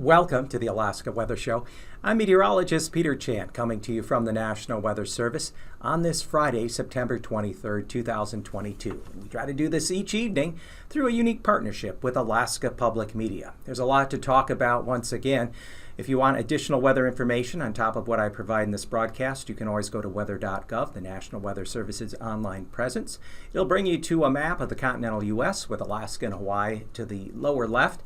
Welcome to the Alaska Weather Show. I'm meteorologist Peter Chant, coming to you from the National Weather Service on this Friday, September 23rd, 2022. We try to do this each evening through a unique partnership with Alaska Public Media. There's a lot to talk about once again. If you want additional weather information on top of what I provide in this broadcast, you can always go to weather.gov, the National Weather Service's online presence. It'll bring you to a map of the continental U.S. with Alaska and Hawaii to the lower left.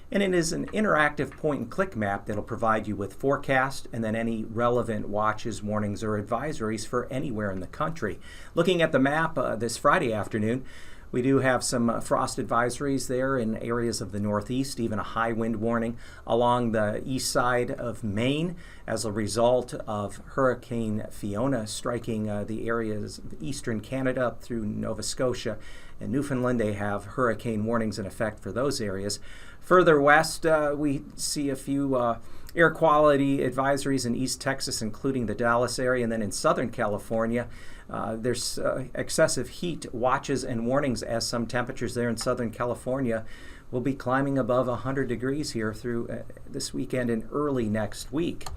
And it is an interactive point-and-click map that'll provide you with forecast and then any relevant watches, warnings, or advisories for anywhere in the country. Looking at the map this Friday afternoon, we do have some frost advisories there in areas of the northeast, even a high wind warning along the east side of Maine as a result of Hurricane Fiona striking the areas of eastern Canada up through Nova Scotia and Newfoundland. They have hurricane warnings in effect for those areas. Further west, we see a few air quality advisories in East Texas, including the Dallas area, and then in Southern California, there's excessive heat watches and warnings as some temperatures there in Southern California will be climbing above 100 degrees here through this weekend and early next week.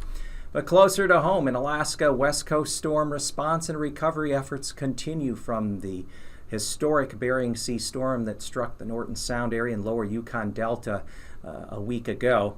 But closer to home in Alaska, West Coast storm response and recovery efforts continue from the historic Bering Sea storm that struck the Norton Sound area and lower Yukon Delta a week ago.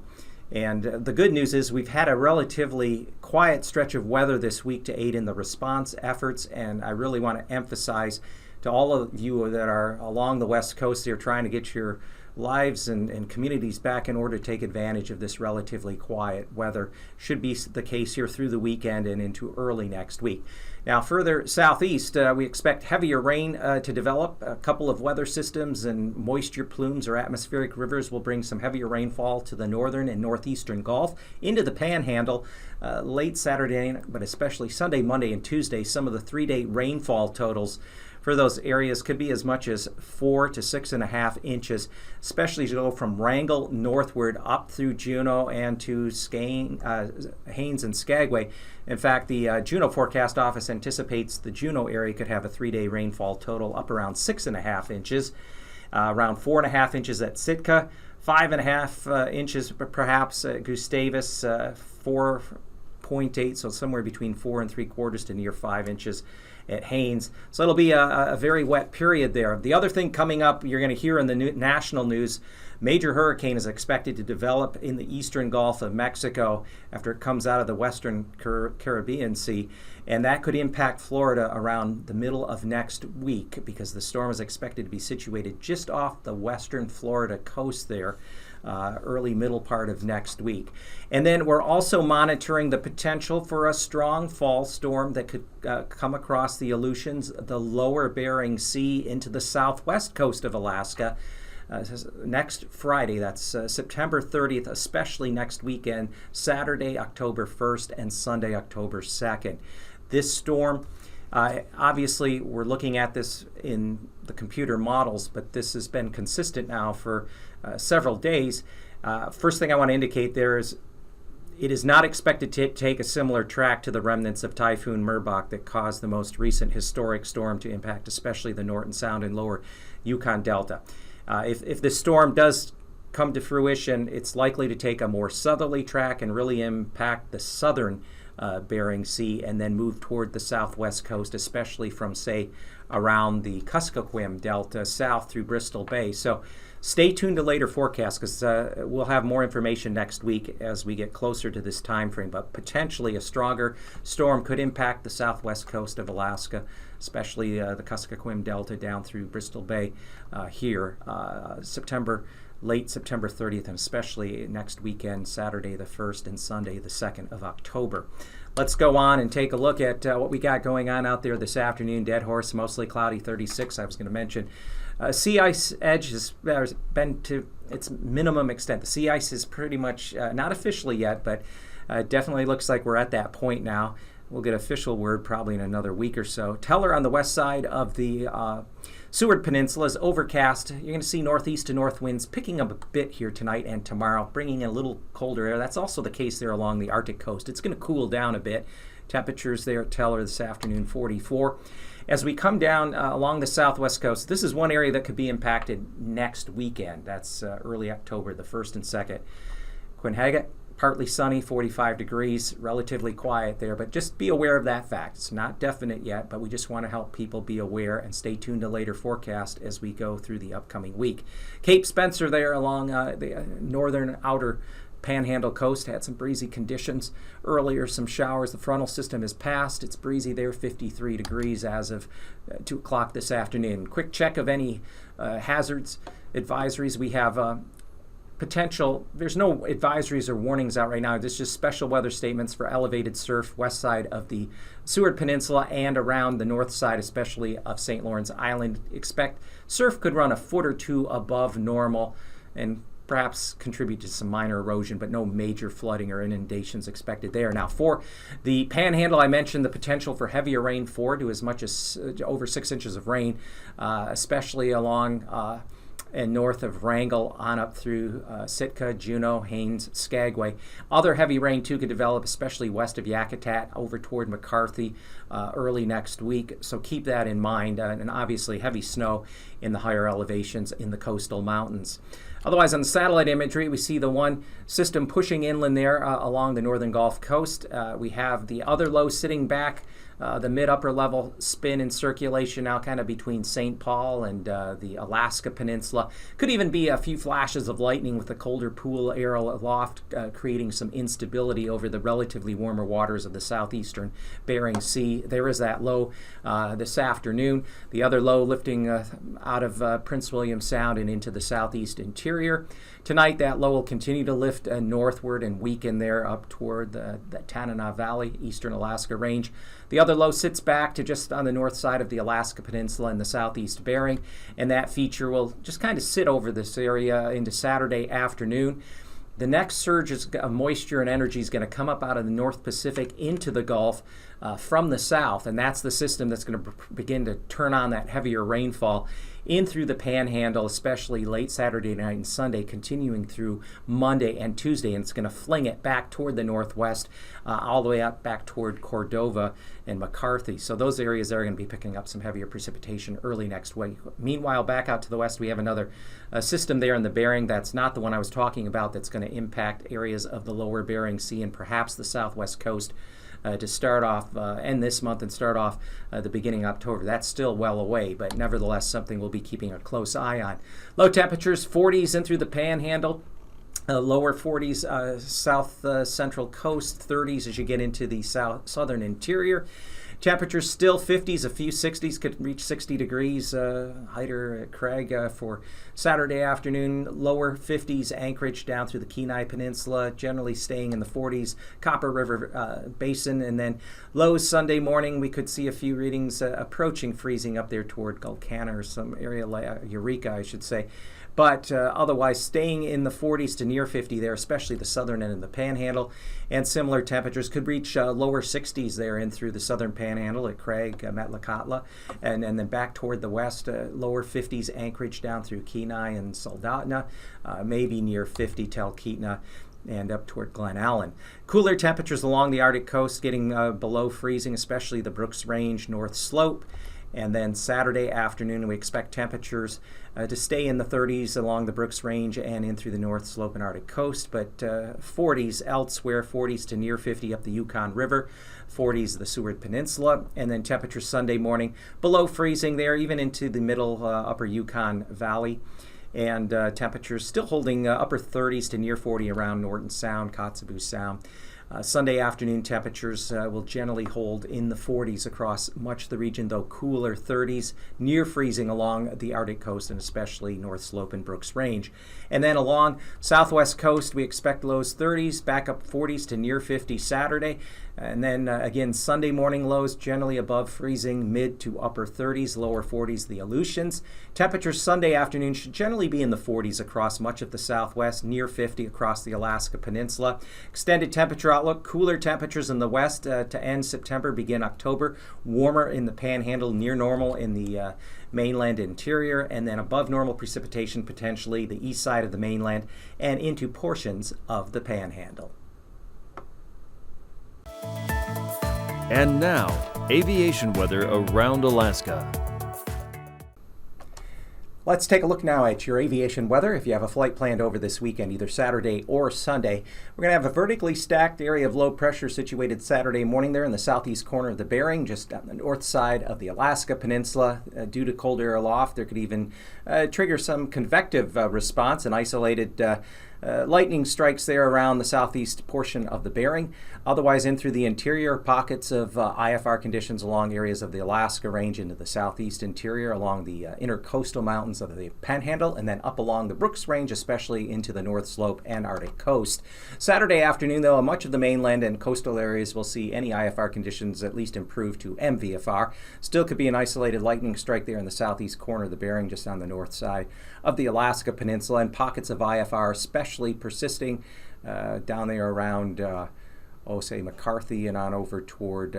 And the good news is we've had a relatively quiet stretch of weather this week to aid in the response efforts, and I really want to emphasize to all of you that are along the West Coast here trying to get your lives and communities back in order to take advantage of this relatively quiet weather. Should be the case here through the weekend and into early next week. Now, further southeast, we expect heavier rain to develop. A couple of weather systems and moisture plumes or atmospheric rivers will bring some heavier rainfall to the northern and northeastern Gulf, into the Panhandle late Saturday, but especially Sunday, Monday, and Tuesday. Some of the three-day rainfall totals for those areas could be as much as 4 to 6.5 inches, especially as you go from Wrangell northward up through Juneau and to Haines and Skagway. In fact, the Juneau Forecast Office anticipates the Juneau area could have a three-day rainfall total up around 6.5 inches, around 4.5 inches at Sitka, 5.5 inches perhaps at Gustavus, 4.8, so somewhere between 4 3/4 to near 5 inches at Haines. So it'll be a very wet period there. The other thing coming up, you're going to hear in the national news, major hurricane is expected to develop in the eastern Gulf of Mexico after it comes out of the western Caribbean Sea, and that could impact Florida around the middle of next week because the storm is expected to be situated just off the western Florida coast there. Early middle part of next week. And then we're also monitoring the potential for a strong fall storm that could come across the Aleutians, the lower Bering Sea into the southwest coast of Alaska next Friday. That's September 30th, especially next weekend, Saturday, October 1st, and Sunday, October 2nd. This storm, obviously, we're looking at this in the computer models, but this has been consistent now for several days. First thing I want to indicate there is it is not expected to take a similar track to the remnants of Typhoon Merbok that caused the most recent historic storm to impact especially the Norton Sound and lower Yukon Delta. If this storm does come to fruition, it's likely to take a more southerly track and really impact the southern Bering Sea and then move toward the southwest coast, especially from, say, around the Kuskokwim Delta south through Bristol Bay. So stay tuned to later forecasts because we'll have more information next week as we get closer to this time frame. But potentially a stronger storm could impact the southwest coast of Alaska, especially the Kuskokwim Delta down through Bristol Bay here late September 30th, and especially next weekend, Saturday the 1st and Sunday the 2nd of October. Let's go on and take a look at what we got going on out there this afternoon. Dead horse, mostly cloudy, 36. I was going to mention sea ice edge has been to its minimum extent. The sea ice is pretty much, not officially yet, but it definitely looks like we're at that point now. We'll get official word probably in another week or so. Teller on the west side of the Seward Peninsula is overcast. You're going to see northeast to north winds picking up a bit here tonight and tomorrow, bringing in a little colder air. That's also the case there along the Arctic coast. It's going to cool down a bit. Temperatures there at Teller this afternoon, 44. As we come down along the southwest coast, this is one area that could be impacted next weekend. That's early October, the 1st and 2nd. Quinhaga, partly sunny, 45 degrees, relatively quiet there, but just be aware of that fact. It's not definite yet, but we just want to help people be aware and stay tuned to later forecast as we go through the upcoming week. Cape Spencer there along the northern outer Panhandle coast had some breezy conditions earlier, some showers. The frontal system is passed. It's breezy there, 53 degrees as of 2 o'clock this afternoon. Quick check of any hazards, advisories. We have potential, there's no advisories or warnings out right now. There's just special weather statements for elevated surf west side of the Seward Peninsula and around the north side, especially of St. Lawrence Island. Expect surf could run a foot or two above normal and perhaps contribute to some minor erosion, but no major flooding or inundations expected there. Now, for the Panhandle, I mentioned the potential for heavier rain, 4 to as much as over 6 inches of rain, especially along and north of Wrangell on up through Sitka, Juneau, Haines, Skagway. Other heavy rain, too, could develop, especially west of Yakutat over toward McCarthy early next week. So keep that in mind. And obviously heavy snow in the higher elevations in the coastal mountains. Otherwise, on the satellite imagery, we see the one system pushing inland there along the northern Gulf Coast. We have the other low sitting back, the mid-upper level spin in circulation now kind of between St. Paul and the Alaska Peninsula. Could even be a few flashes of lightning with the colder pool air aloft, creating some instability over the relatively warmer waters of the southeastern Bering Sea. There is that low this afternoon. The other low lifting out of Prince William Sound and into the southeast interior. Tonight, that low will continue to lift northward and weaken there up toward the Tanana Valley, eastern Alaska range. The other low sits back to just on the north side of the Alaska Peninsula in the southeast Bering, and that feature will just kind of sit over this area into Saturday afternoon. The next surge of moisture and energy is going to come up out of the North Pacific into the Gulf from the south, and that's the system that's going to begin to turn on that heavier rainfall in through the Panhandle, especially late Saturday night and Sunday, continuing through Monday and Tuesday, and it's going to fling it back toward the northwest, all the way up back toward Cordova and McCarthy. So those areas are going to be picking up some heavier precipitation early next week. Meanwhile, back out to the west, we have another system there in the Bering. That's not the one I was talking about that's going to impact areas of the lower Bering Sea and perhaps the southwest coast to start off, end this month and start off the beginning of October. That's still well away, but nevertheless something we'll be keeping a close eye on. Low temperatures, 40s in through the Panhandle. Lower 40s south central coast, 30s as you get into the southern interior. Temperatures still 50s, a few 60s, could reach 60 degrees. Heider at Craig for Saturday afternoon. Lower 50s, Anchorage down through the Kenai Peninsula, generally staying in the 40s. Copper River Basin, and then lows Sunday morning. We could see a few readings approaching freezing up there toward Gulkana or some area like Eureka, I should say. But otherwise staying in the 40s to near 50 there, especially the southern end of the Panhandle. And similar temperatures could reach lower 60s there in through the southern Panhandle at Craig, Metlakatla, and then back toward the west, lower 50s Anchorage down through Kenai and Soldotna, maybe near 50 Talkeetna and up toward Glen Allen. Cooler temperatures along the Arctic coast getting below freezing, especially the Brooks Range North Slope. And then Saturday afternoon, we expect temperatures to stay in the 30s along the Brooks Range and in through the North Slope and Arctic coast, but 40s elsewhere, 40s to near 50 up the Yukon River, 40s the Seward Peninsula, and then temperatures Sunday morning below freezing there, even into the middle upper Yukon Valley. And temperatures still holding upper 30s to near 40 around Norton Sound, Kotzebue Sound. Sunday afternoon temperatures will generally hold in the 40s across much of the region, though cooler 30s, near freezing along the Arctic coast and especially North Slope and Brooks Range. And then along southwest coast, we expect lows 30s, back up 40s to near 50 Saturday. And then again, Sunday morning lows generally above freezing, mid to upper 30s, lower 40s, the Aleutians. Temperatures Sunday afternoon should generally be in the 40s across much of the southwest, near 50 across the Alaska Peninsula. Extended temperature outlook, cooler temperatures in the west to end September, begin October. Warmer in the Panhandle, near normal in the mainland interior, and then above normal precipitation potentially the east side of the mainland and into portions of the Panhandle. And now, aviation weather around Alaska. Let's take a look now at your aviation weather. If you have a flight planned over this weekend, either Saturday or Sunday, we're going to have a vertically stacked area of low pressure situated Saturday morning there in the southeast corner of the Bering, just on the north side of the Alaska Peninsula. Due to cold air aloft, there could even trigger some convective response and isolated lightning strikes there around the southeast portion of the Bering. Otherwise, in through the interior, pockets of IFR conditions along areas of the Alaska Range into the southeast interior, along the intercoastal mountains of the Panhandle, and then up along the Brooks Range, especially into the North Slope and Arctic coast. Saturday afternoon, though, much of the mainland and coastal areas will see any IFR conditions at least improve to MVFR. Still could be an isolated lightning strike there in the southeast corner of the Bering, just on the north side of the Alaska Peninsula, and pockets of IFR, especially persisting down there around, say McCarthy and on over toward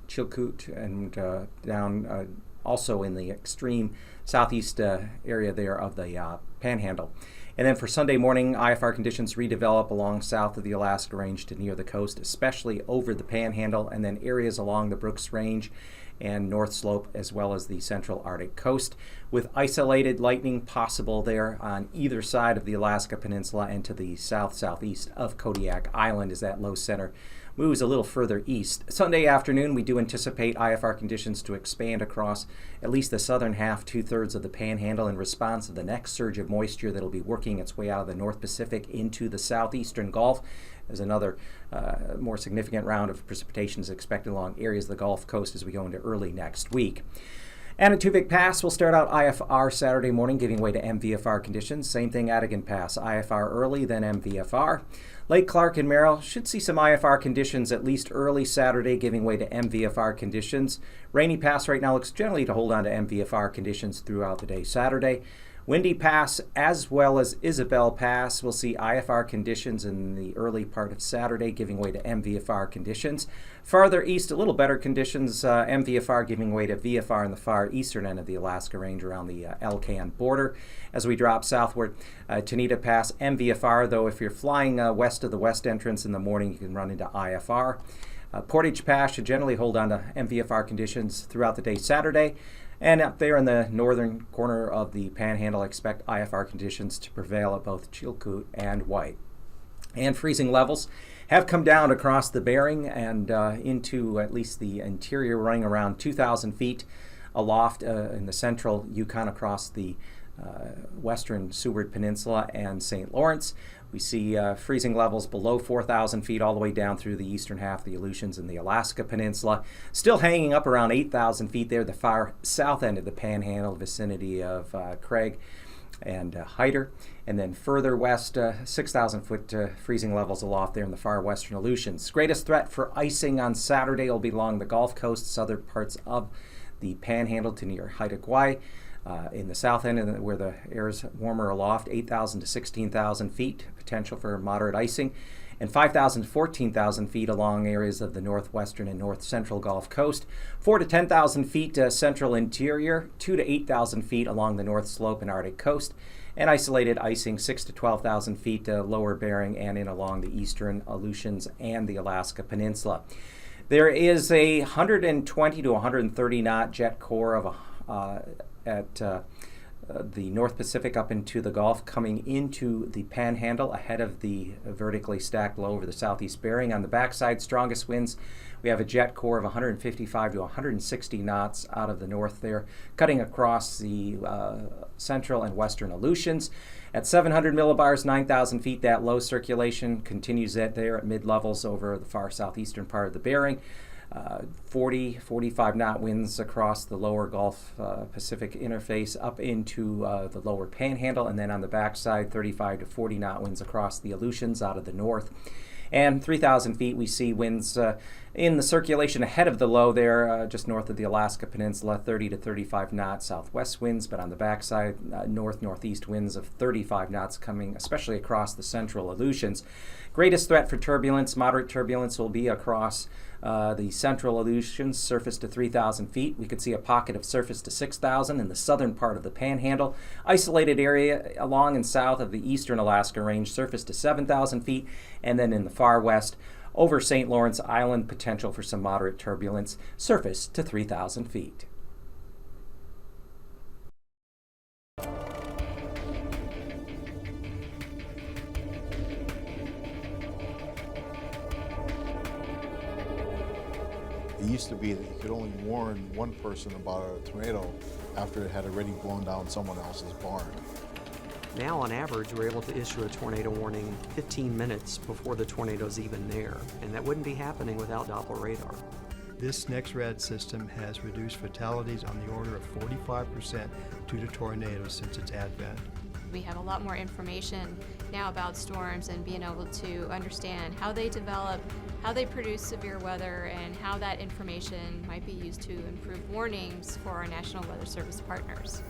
Chilkoot and down also in the extreme southeast area there of the Panhandle. And then for Sunday morning, IFR conditions redevelop along south of the Alaska Range to near the coast, especially over the Panhandle, and then areas along the Brooks Range and North Slope, as well as the central Arctic coast, with isolated lightning possible there on either side of the Alaska Peninsula and to the south-southeast of Kodiak Island as that low center moves a little further east. Sunday afternoon, we do anticipate IFR conditions to expand across at least the southern half, 2/3 of the Panhandle in response to the next surge of moisture that will be working its way out of the North Pacific into the southeastern Gulf, as another more significant round of precipitation is expected along areas of the Gulf Coast as we go into early next week. Anaktuvik Pass will start out IFR Saturday morning, giving way to MVFR conditions. Same thing, Adigan Pass, IFR early, then MVFR. Lake Clark and Merrill should see some IFR conditions at least early Saturday, giving way to MVFR conditions. Rainy Pass right now looks generally to hold on to MVFR conditions throughout the day Saturday. Windy Pass as well as Isabel Pass will see IFR conditions in the early part of Saturday, giving way to MVFR conditions. Farther east, a little better conditions, MVFR giving way to VFR in the far eastern end of the Alaska Range around the Alcan border. As we drop southward, Tanita Pass, MVFR, though if you're flying west of the west entrance in the morning, you can run into IFR. Portage Pass should generally hold on to MVFR conditions throughout the day Saturday. And up there in the northern corner of the Panhandle, expect IFR conditions to prevail at both Chilkoot and White. And freezing levels have come down across the Bering and into at least the interior, running around 2,000 feet aloft in the central Yukon across the western Seward Peninsula and St. Lawrence. We see freezing levels below 4,000 feet all the way down through the eastern half of the Aleutians and the Alaska Peninsula. Still hanging up around 8,000 feet there, the far south end of the Panhandle, vicinity of Craig and Hyder. And then further west, 6,000 foot freezing levels aloft there in the far western Aleutians. Greatest threat for icing on Saturday will be along the Gulf Coast, southern parts of the Panhandle to near Haida Gwaii. In the south end, where the air is warmer aloft, 8,000 to 16,000 feet, potential for moderate icing, and 5,000 to 14,000 feet along areas of the northwestern and north central Gulf Coast, 4,000 to 10,000 feet central interior, 2,000 to 8,000 feet along the North Slope and Arctic coast, and isolated icing 6,000 to 12,000 feet lower Bering and in along the eastern Aleutians and the Alaska Peninsula. There is a 120 to 130 knot jet core of at the North Pacific up into the Gulf, coming into the Panhandle ahead of the vertically stacked low over the southeast Bering. On the backside, strongest winds, we have a jet core of 155 to 160 knots out of the north there, cutting across the central and western Aleutians. At 700 millibars, 9,000 feet, that low circulation continues there at mid-levels over the far southeastern part of the Bering. 45 knot winds across the lower Gulf Pacific interface up into the lower Panhandle, and then on the backside 35 to 40 knot winds across the Aleutians out of the north. And 3,000 feet, we see winds in the circulation ahead of the low there, just north of the Alaska Peninsula, 30 to 35 knots southwest winds, but on the backside, north-northeast winds of 35 knots coming especially across the central Aleutians. Greatest threat for turbulence, moderate turbulence, will be across the central Aleutians, surface to 3,000 feet. We could see a pocket of surface to 6,000 in the southern part of the Panhandle. Isolated area along and south of the eastern Alaska Range, surface to 7,000 feet. And then in the far west, over St. Lawrence Island, potential for some moderate turbulence, surface to 3,000 feet. It used to be that you could only warn one person about a tornado after it had already blown down someone else's barn. Now, on average, we're able to issue a tornado warning 15 minutes before the tornado's even there, and that wouldn't be happening without Doppler radar. This NexRad system has reduced fatalities on the order of 45% due to tornadoes since its advent. We have a lot more information now about storms and being able to understand how they develop, how they produce severe weather, and how that information might be used to improve warnings for our National Weather Service partners.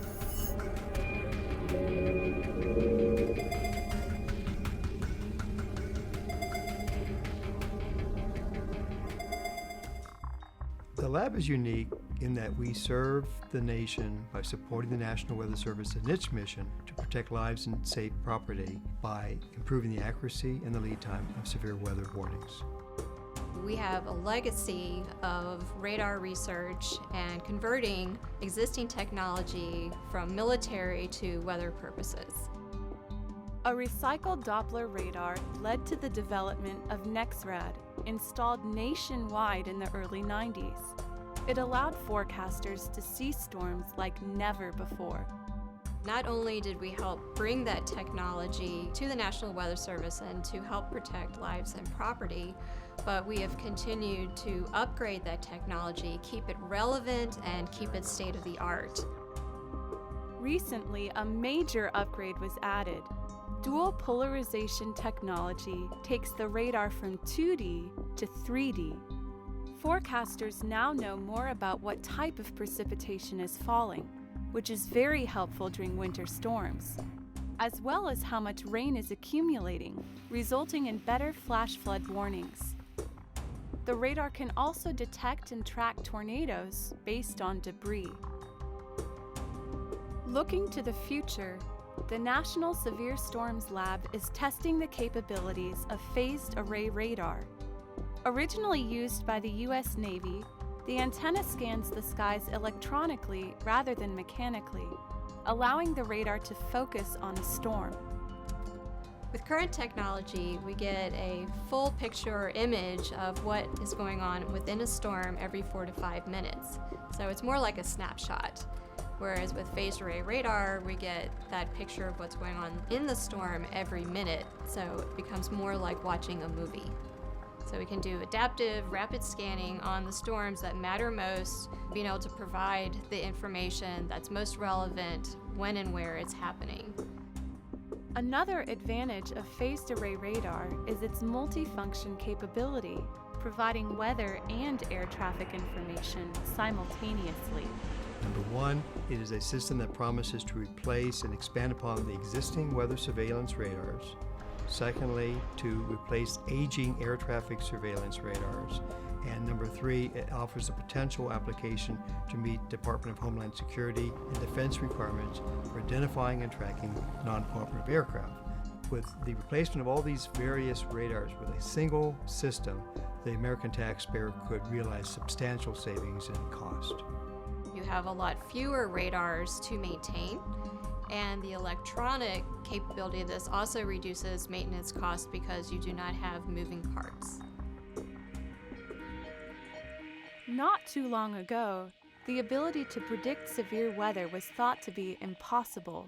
The lab is unique in that we serve the nation by supporting the National Weather Service in its mission to protect lives and safe property by improving the accuracy and the lead time of severe weather warnings. We have a legacy of radar research and converting existing technology from military to weather purposes. A recycled Doppler radar led to the development of NexRad, installed nationwide in the early 90s. It allowed forecasters to see storms like never before. Not only did we help bring that technology to the National Weather Service and to help protect lives and property, but we have continued to upgrade that technology, keep it relevant, and keep it state-of-the-art. Recently, a major upgrade was added. Dual polarization technology takes the radar from 2D to 3D. Forecasters now know more about what type of precipitation is falling, which is very helpful during winter storms, as well as how much rain is accumulating, resulting in better flash flood warnings. The radar can also detect and track tornadoes based on debris. Looking to the future, the National Severe Storms Lab is testing the capabilities of phased array radar. Originally used by the U.S. Navy, the antenna scans the skies electronically rather than mechanically, allowing the radar to focus on a storm. With current technology, we get a full picture or image of what is going on within a storm every 4 to 5 minutes. So it's more like a snapshot. Whereas with phased array radar, we get that picture of what's going on in the storm every minute. So it becomes more like watching a movie. So we can do adaptive, rapid scanning on the storms that matter most, being able to provide the information that's most relevant when and where it's happening. Another advantage of phased array radar is its multifunction capability, providing weather and air traffic information simultaneously. Number one, it is a system that promises to replace and expand upon the existing weather surveillance radars. Secondly, to replace aging air traffic surveillance radars. And number three, it offers a potential application to meet Department of Homeland Security and defense requirements for identifying and tracking non-cooperative aircraft. With the replacement of all these various radars with a single system, the American taxpayer could realize substantial savings in cost. You have a lot fewer radars to maintain, And the electronic capability of this also reduces maintenance costs because you do not have moving parts. Not too long ago, the ability to predict severe weather was thought to be impossible.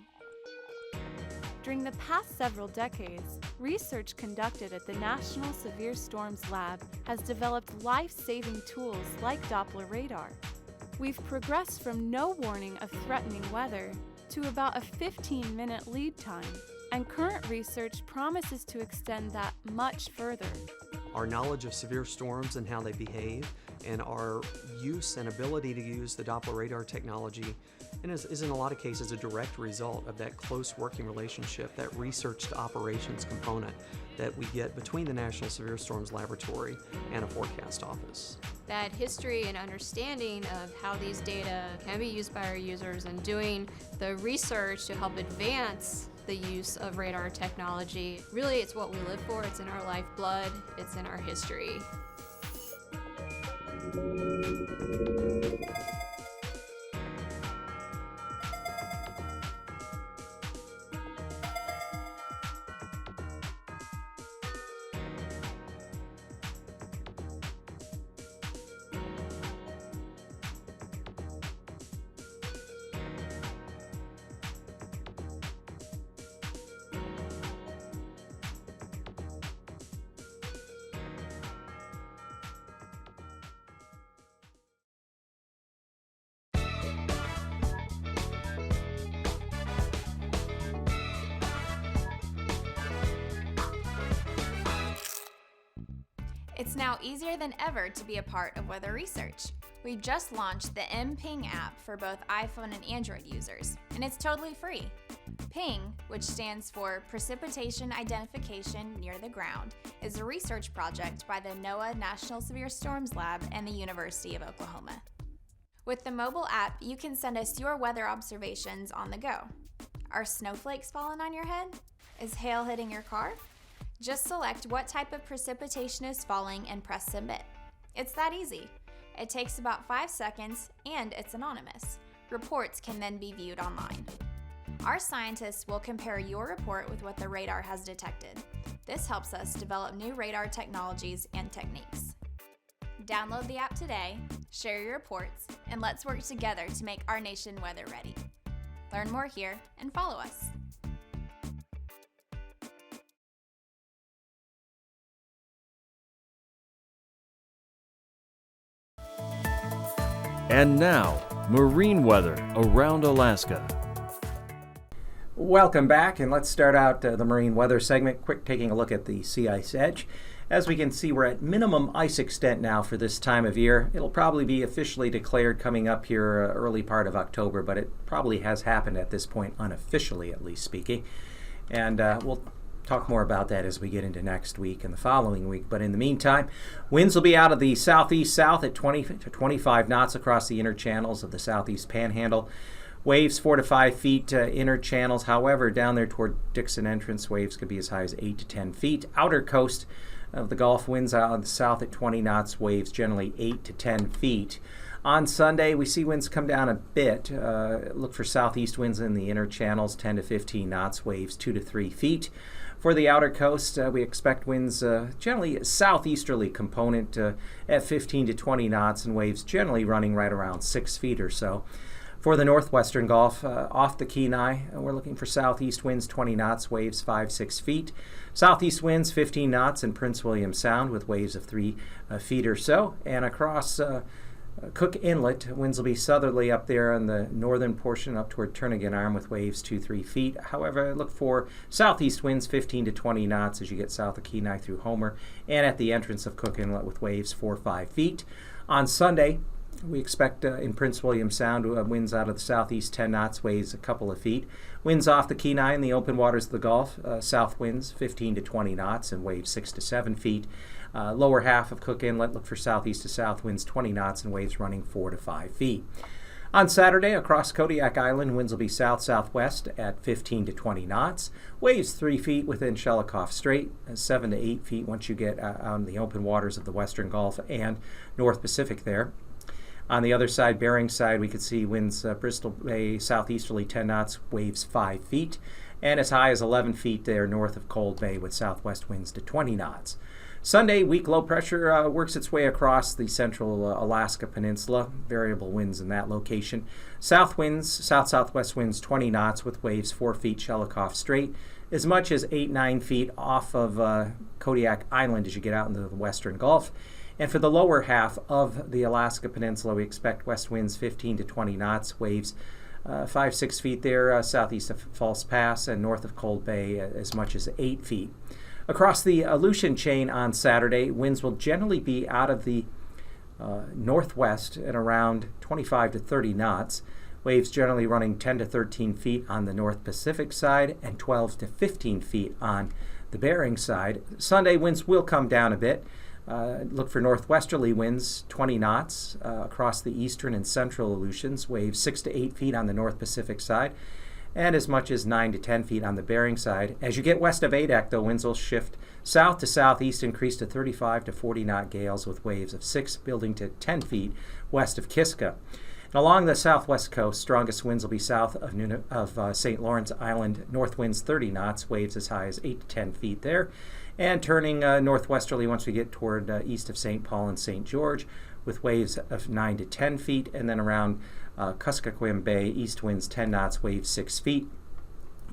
During the past several decades, research conducted at the National Severe Storms Lab has developed life-saving tools like Doppler radar. We've progressed from no warning of threatening weather to about a 15-minute lead time, and current research promises to extend that much further. Our knowledge of severe storms and how they behave, and our use and ability to use the Doppler radar technology is in a lot of cases a direct result of that close working relationship, that research to operations component that we get between the National Severe Storms Laboratory and a forecast office. That history and understanding of how these data can be used by our users and doing the research to help advance the use of radar technology, really it's what we live for, it's in our lifeblood, it's in our history. It's now easier than ever to be a part of weather research. We just launched the mPing app for both iPhone and Android users, and it's totally free. PING, which stands for Precipitation Identification Near the Ground, is a research project by the NOAA National Severe Storms Lab and the University of Oklahoma. With the mobile app, you can send us your weather observations on the go. Are snowflakes falling on your head? Is hail hitting your car? Just select what type of precipitation is falling and press submit. It's that easy. It takes about 5 seconds and it's anonymous. Reports can then be viewed online. Our scientists will compare your report with what the radar has detected. This helps us develop new radar technologies and techniques. Download the app today, share your reports, and let's work together to make our nation weather ready. Learn more here and follow us. And now, marine weather around Alaska. Welcome back, and let's start out the marine weather segment. Quick taking a look at the sea ice edge. As we can see, we're at minimum ice extent now for this time of year. It'll probably be officially declared coming up here early part of October, but it probably has happened at this point, unofficially at least speaking. And we'll talk more about that as we get into next week and the following week. But in the meantime, winds will be out of the southeast-south at 20 to 25 knots across the inner channels of the southeast panhandle. Waves 4 to 5 feet inner channels. However, down there toward Dixon Entrance, waves could be as high as 8 to 10 feet. Outer coast of the Gulf, winds out of the south at 20 knots, waves generally 8 to 10 feet. On Sunday, we see winds come down a bit. Look for southeast winds in the inner channels, 10 to 15 knots, waves 2 to 3 feet. For the outer coast, we expect winds generally southeasterly component at 15 to 20 knots and waves generally running right around 6 feet or so. For the northwestern Gulf, off the Kenai, we're looking for southeast winds 20 knots, waves 5-6 feet. Southeast winds 15 knots in Prince William Sound with waves of 3 feet or so. And across Cook Inlet, winds will be southerly up there on the northern portion up toward Turnagain Arm with waves 2-3 feet. However, look for southeast winds 15 to 20 knots as you get south of Kenai through Homer and at the entrance of Cook Inlet with waves 4-5 feet. On Sunday, we expect in Prince William Sound winds out of the southeast 10 knots, waves a couple of feet. Winds off the Kenai in the open waters of the Gulf, south winds 15 to 20 knots and waves 6 to 7 feet. Lower half of Cook Inlet, look for southeast to south winds 20 knots and waves running 4 to 5 feet. On Saturday, across Kodiak Island, winds will be south-southwest at 15 to 20 knots. Waves 3 feet within Shelikof Strait, 7 to 8 feet once you get out in the open waters of the western Gulf and North Pacific there. On the other side, Bering side, we could see winds Bristol Bay southeasterly 10 knots, waves 5 feet, and as high as 11 feet there north of Cold Bay with southwest winds to 20 knots. Sunday, weak low pressure works its way across the central Alaska Peninsula. Variable winds in that location. South-southwest winds 20 knots with waves 4 feet Shelikof Strait, as much as 8-9 feet off of Kodiak Island as you get out into the western Gulf. And for the lower half of the Alaska Peninsula, we expect west winds 15 to 20 knots, waves 5-6 feet there southeast of False Pass and north of Cold Bay as much as 8 feet. Across the Aleutian chain on Saturday, winds will generally be out of the northwest at around 25 to 30 knots. Waves generally running 10 to 13 feet on the North Pacific side and 12 to 15 feet on the Bering side. Sunday, winds will come down a bit. Look for northwesterly winds 20 knots across the eastern and central Aleutians. Waves 6 to 8 feet on the North Pacific side, and as much as 9 to 10 feet on the Bering side. As you get west of Adak, though, winds will shift south to southeast, increase to 35 to 40 knot gales with waves of 6 building to 10 feet west of Kiska. And along the southwest coast, strongest winds will be south of St. Lawrence Island, north winds 30 knots, waves as high as 8 to 10 feet there, and turning northwesterly once we get toward east of St. Paul and St. George, with waves of 9 to 10 feet, and then around Kuskokwim Bay, east winds 10 knots, waves 6 feet.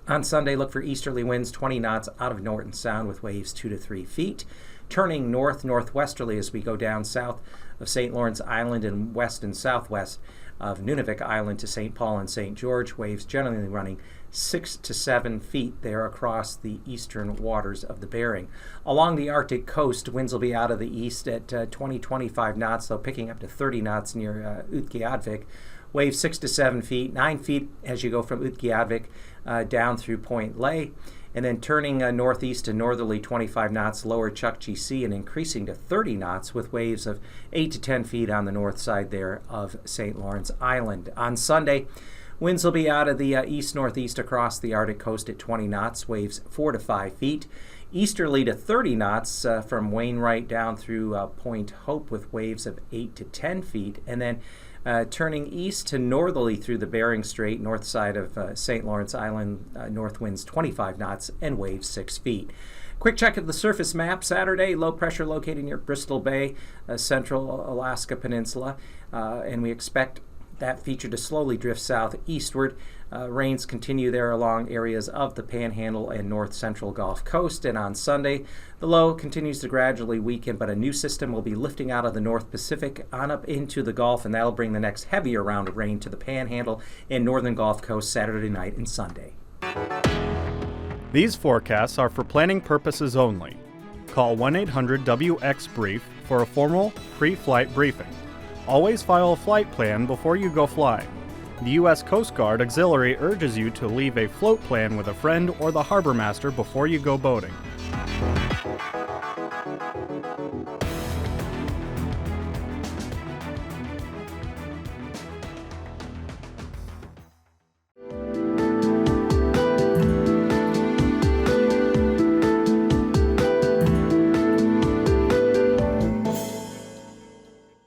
On Sunday, look for easterly winds 20 knots out of Norton Sound with waves 2 to 3 feet. Turning northwesterly as we go down south of St. Lawrence Island and west and southwest of Nunavik Island to St. Paul and St. George, waves generally running 6 to 7 feet there across the eastern waters of the Bering. Along the Arctic coast, winds will be out of the east at 20-25 knots, though picking up to 30 knots near Utqiagvik. Waves 6 to 7 feet, 9 feet as you go from Utqiagvik down through Point Ley, and then turning northeast to northerly 25 knots, lower Chukchi Sea, and increasing to 30 knots with waves of 8 to 10 feet on the north side there of St. Lawrence Island. On Sunday, winds will be out of the east-northeast across the Arctic coast at 20 knots, waves 4 to 5 feet. Easterly to 30 knots from Wainwright down through Point Hope with waves of 8 to 10 feet, and then turning east to northerly through the Bering Strait, north side of St. Lawrence Island, north winds 25 knots and waves 6 feet. Quick check of the surface map. Saturday, low pressure located near Bristol Bay, central Alaska Peninsula, and we expect that feature to slowly drift southeastward. Rains continue there along areas of the Panhandle and north central Gulf Coast. And on Sunday, the low continues to gradually weaken, but a new system will be lifting out of the North Pacific on up into the Gulf, and that'll bring the next heavier round of rain to the Panhandle and northern Gulf Coast Saturday night and Sunday. These forecasts are for planning purposes only. Call 1-800-WX-BRIEF for a formal pre-flight briefing. Always file a flight plan before you go flying. The U.S. Coast Guard Auxiliary urges you to leave a float plan with a friend or the harbor master before you go boating.